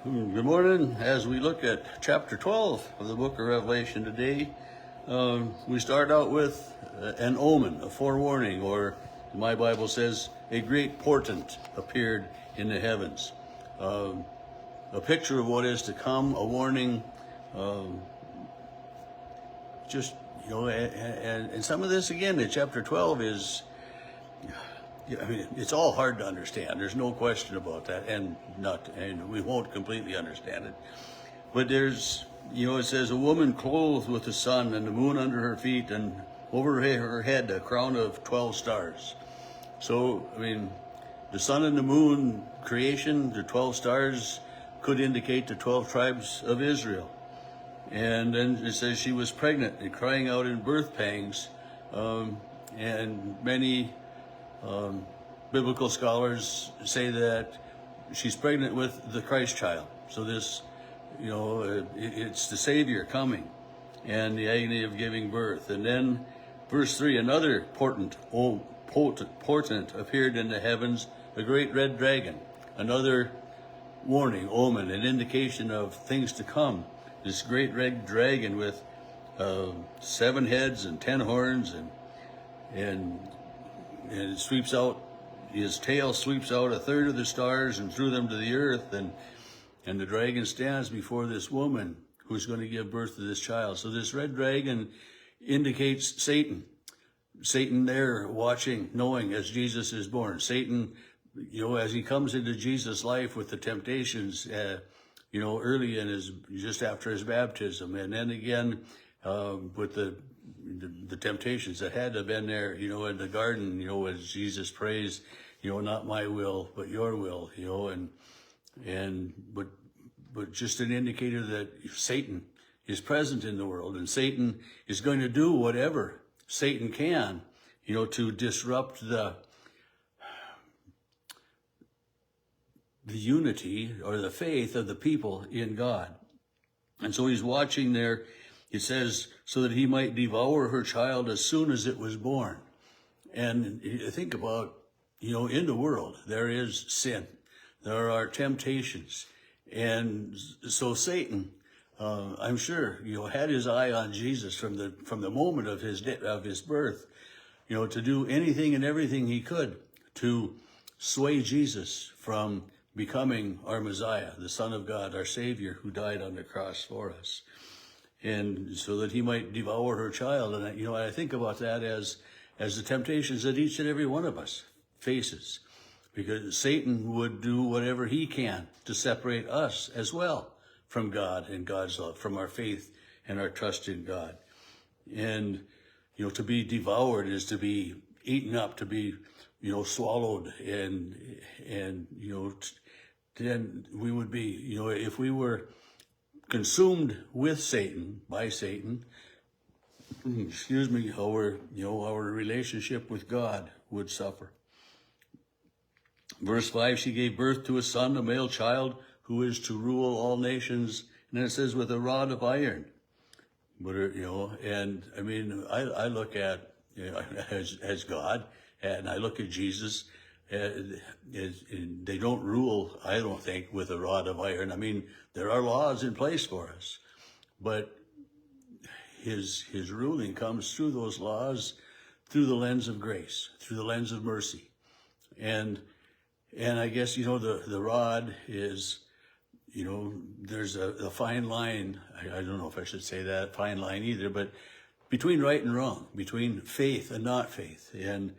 Good morning. As we look at chapter 12 of the book of Revelation today, we start out with an omen, a forewarning, or my Bible says a great portent appeared in the heavens. A picture of what is to come, a warning, just, and some of this again in chapter 12 is, I mean, it's all hard to understand. There's no question about that, and we won't completely understand it. But there's, it says a woman clothed with the sun and the moon under her feet, and over her head a crown of 12 stars. So, I mean, the sun and the moon creation, the 12 stars could indicate the 12 tribes of Israel. And then it says she was pregnant and crying out in birth pangs, and many biblical scholars say that she's pregnant with the Christ child. So this, it's the Savior coming and the agony of giving birth. And then verse 3, another portent appeared in the heavens, a great red dragon, another warning, omen, an indication of things to come. This great red dragon with 7 heads and 10 horns, and it sweeps out, his tail sweeps out a third of the stars and threw them to the earth, and the dragon stands before this woman who's going to give birth to this child. So this red dragon indicates Satan. Satan there watching, knowing as Jesus is born. Satan, as he comes into Jesus' life with the temptations, early in just after his baptism, and then again with the temptations that had to have been there, in the garden, as Jesus prays, not my will, but your will, but just an indicator that Satan is present in the world, and Satan is going to do whatever Satan can, to disrupt the unity or the faith of the people in God. And so he's watching there. It says, so that he might devour her child as soon as it was born. And think about, in the world, there is sin. There are temptations. And so Satan, I'm sure, had his eye on Jesus from the moment of his birth, to do anything and everything he could to sway Jesus from becoming our Messiah, the Son of God, our Savior, who died on the cross for us. And so that he might devour her child. And, I think about that as the temptations that each and every one of us faces. Because Satan would do whatever he can to separate us as well from God and God's love, from our faith and our trust in God. And, to be devoured is to be eaten up, to be, swallowed. And then we would be, if we were consumed with Satan, by Satan, our relationship with God would suffer. Verse 5, she gave birth to a son, a male child, who is to rule all nations. And then it says, with a rod of iron. But, and I mean, I look at, as God, and I look at Jesus, they don't rule, I don't think, with a rod of iron. I mean, there are laws in place for us, but his ruling comes through those laws, through the lens of grace, through the lens of mercy. And I guess, the rod is, there's a fine line. I don't know if I should say that, fine line either, but between right and wrong, between faith and not faith. And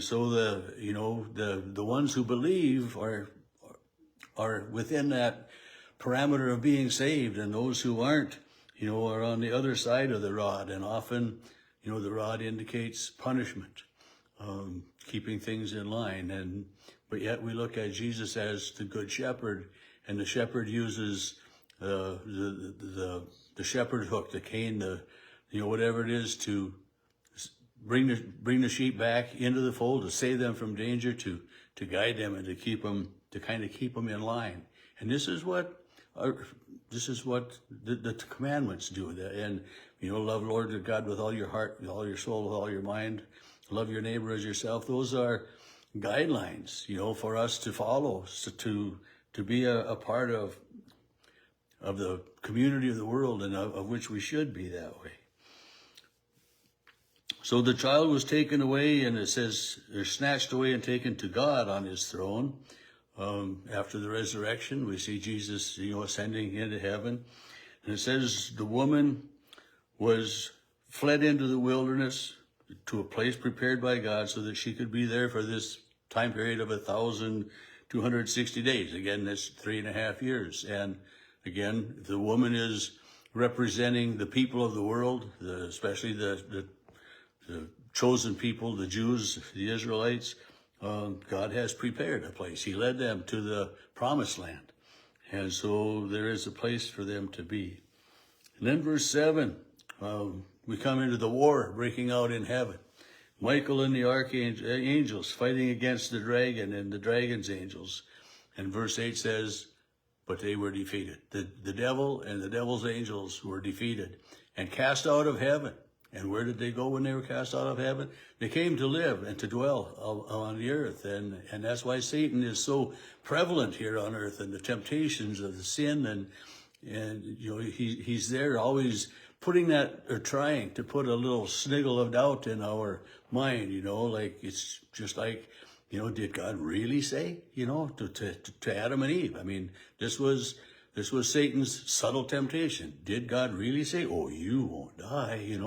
so the ones who believe are within that parameter of being saved, and those who aren't, are on the other side of the rod. And often, the rod indicates punishment, keeping things in line. But yet we look at Jesus as the good shepherd, and the shepherd uses the shepherd hook, the cane, whatever it is, to bring the sheep back into the fold, to save them from danger, to guide them, and to kind of keep them in line. And this is what the commandments do. And love Lord your God with all your heart, with all your soul, with all your mind. Love your neighbor as yourself. Those are guidelines, for us to follow, so to be a part of the community of the world, and of which we should be that way. So the child was taken away, and it says, they're snatched away and taken to God on his throne. After the resurrection, we see Jesus, ascending into heaven. And it says the woman was fled into the wilderness to a place prepared by God so that she could be there for this time period of 1,260 days. Again, that's 3.5 years. And again, the woman is representing the people of the world, especially the chosen people, the Jews, the Israelites. God has prepared a place. He led them to the promised land. And so there is a place for them to be. And then verse 7, we come into the war breaking out in heaven. Michael and the archangels fighting against the dragon and the dragon's angels. And verse 8 says, but they were defeated. The devil and the devil's angels were defeated and cast out of heaven. And where did they go when they were cast out of heaven? They came to live and to dwell on the earth. And that's why Satan is so prevalent here on earth, and the temptations of the sin. And he's there always putting that, or trying to put a little sniggle of doubt in our mind, like it's just like, did God really say, to Adam and Eve? I mean, this was Satan's subtle temptation. Did God really say, oh, you won't die,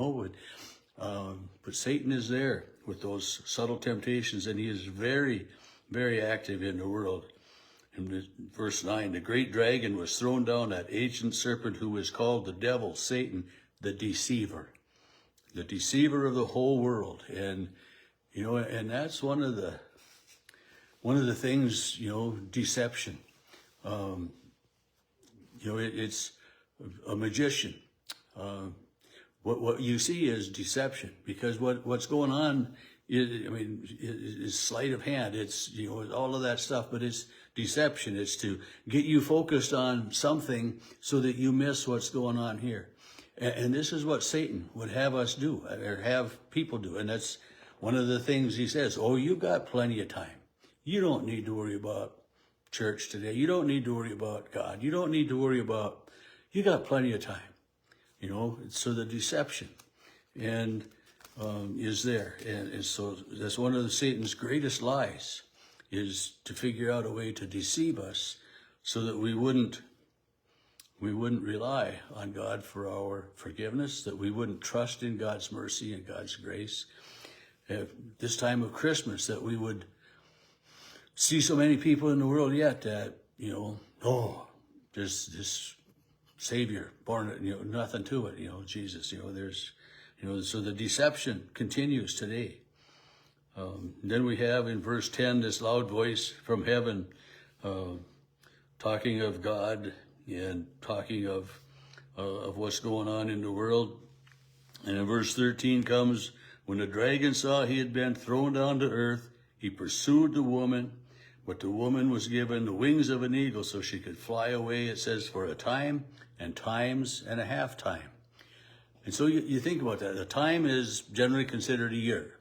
but Satan is there with those subtle temptations, and he is very, very active in the world. In verse 9, the great dragon was thrown down, that ancient serpent who is called the devil, Satan, the deceiver of the whole world. And, and that's one of the things, deception. It's a magician. What you see is deception, because what's going on is sleight of hand. It's, all of that stuff, but it's deception. It's to get you focused on something so that you miss what's going on here. And this is what Satan would have us do, or have people do. And that's one of the things he says, oh, you've got plenty of time. You don't need to worry about church today. You don't need to worry about God. You don't need to worry about, you got plenty of time. So the deception is there. And so that's one of Satan's greatest lies, is to figure out a way to deceive us so that we wouldn't rely on God for our forgiveness, that we wouldn't trust in God's mercy and God's grace. At this time of Christmas, that we would see so many people in the world yet that, there's this Savior born, nothing to it, Jesus, so the deception continues today. Then we have in verse 10, this loud voice from heaven, talking of God and talking of what's going on in the world. And in verse 13 comes, when the dragon saw he had been thrown down to earth, he pursued the woman, but the woman was given the wings of an eagle so she could fly away, it says, for a time and times and a half time. And so you think about that. A time is generally considered a year.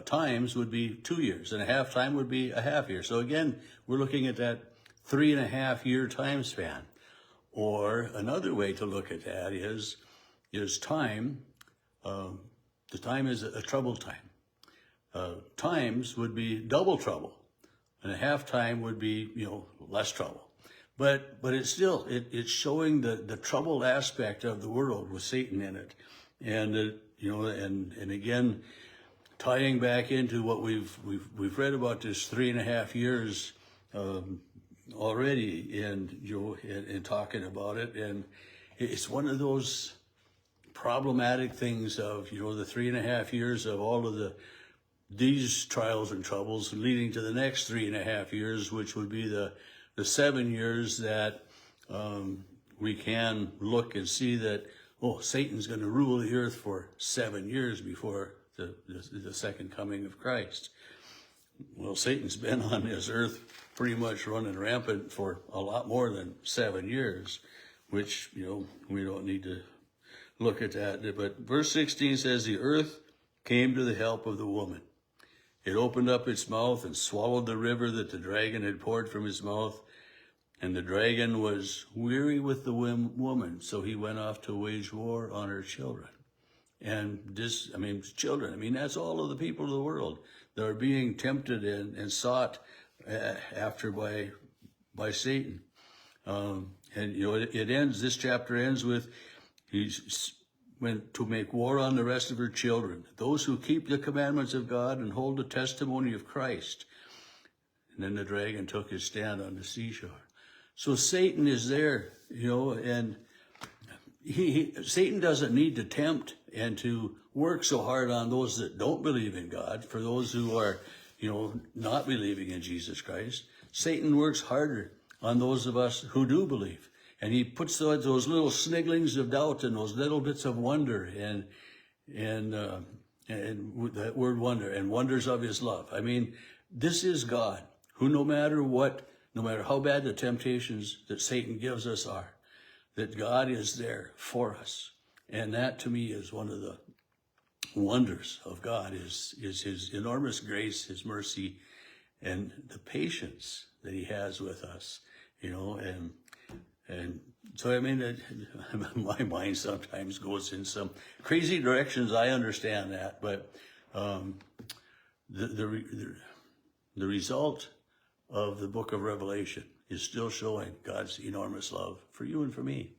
Times would be 2 years, and a half time would be a half year. So again, we're looking at that 3.5 year time span. Or another way to look at that is time. The time is a troubled time. Times would be double trouble, and a half time would be, less trouble. But it's still, it's showing the troubled aspect of the world with Satan in it. And, and again, tying back into what we've read about this 3.5 years, already, and talking about it. And it's one of those problematic things of, the 3.5 years of all of these trials and troubles leading to the next 3.5 years, which would be the 7 years that we can look and see that, Satan's going to rule the earth for 7 years before the second coming of Christ. Well, Satan's been on this earth pretty much running rampant for a lot more than 7 years, which, we don't need to look at that. But verse 16 says, the earth came to the help of the woman. It opened up its mouth and swallowed the river that the dragon had poured from his mouth, And the dragon was weary with the woman, so he went off to wage war on her children. And this, children, that's all of the people of the world that are being tempted and sought after by Satan. This chapter ends with, he's went to make war on the rest of her children, those who keep the commandments of God and hold the testimony of Christ. And then the dragon took his stand on the seashore. So Satan is there, and Satan doesn't need to tempt and to work so hard on those that don't believe in God, for those who are, not believing in Jesus Christ. Satan works harder on those of us who do believe. And he puts those little snigglings of doubt and those little bits of wonder and that word wonder and wonders of his love. This is God, who no matter how bad the temptations that Satan gives us are, that God is there for us. And that to me is one of the wonders of God is his enormous grace, his mercy, and the patience that he has with us, and so my mind sometimes goes in some crazy directions. I understand that, but the result of the book of Revelation is still showing God's enormous love for you and for me.